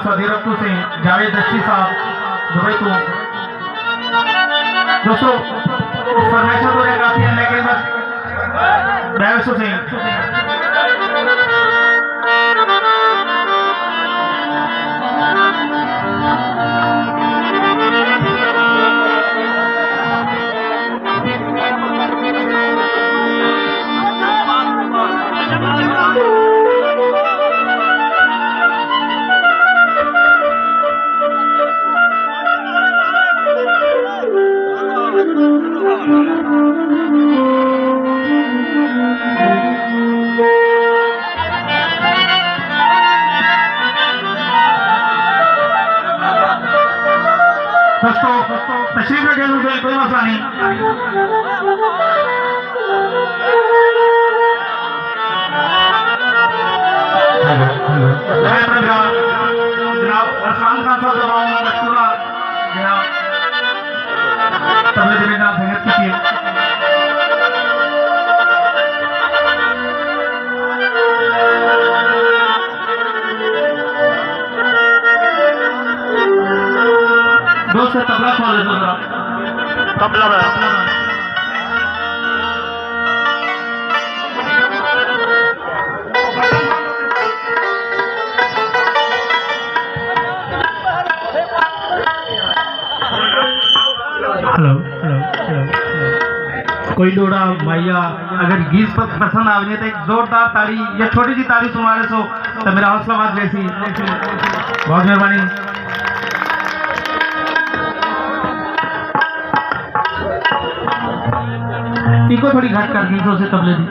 सदीरत्तू सिंह जावेद दस्ती साहब दुबई तो दोस्तों फरमाइशों तो काफी है लेकिन बस ड्राइवर सिंह दोस्तों तशरीफ रखें दोस्तों कोई मसला नहीं। जनाब अरसान खान साहब दबाऊंगा मशकूरा जनाब तबले जमीन संगत कीजिए। दोस्त तबला खोल दो जरा तबला में हेलो हेलो कोई डोड़ा भैया अगर गीत पसंद आ गई तो एक जोरदार ताली या छोटी सी ताली तुम्हारे सो तो मेरा हौसला बात वैसी बहुत मेहरबानी। इनको थोड़ी घाट कर गीतों से तबले दी।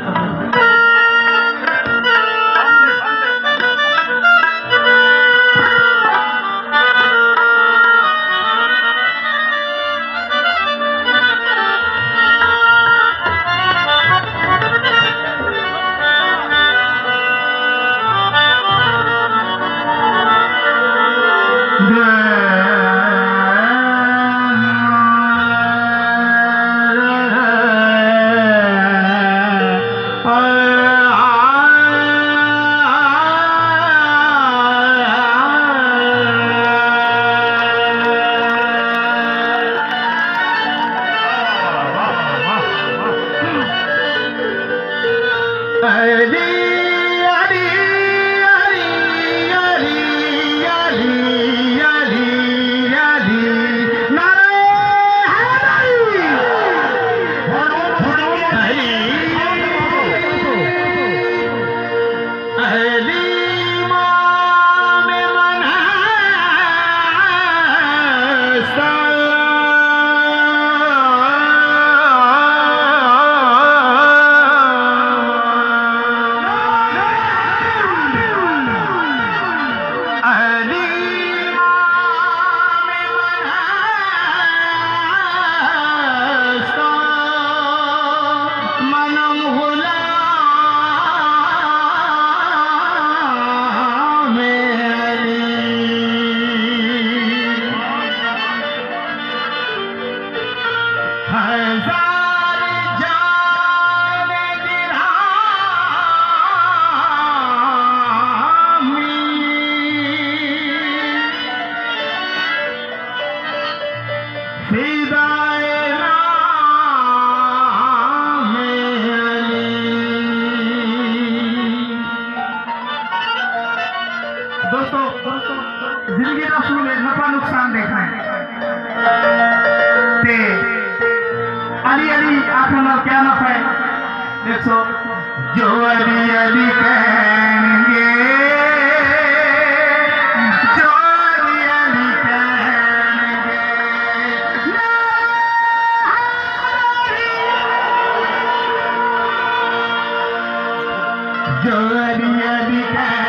दोस्तों जिंदगी का असूल है नफा नुकसान देखना है ते अली अली आखना क्या नफा है देखो जो अली अली कहेंगे जो अली अली कहेंगे जो अली अली कहेंगे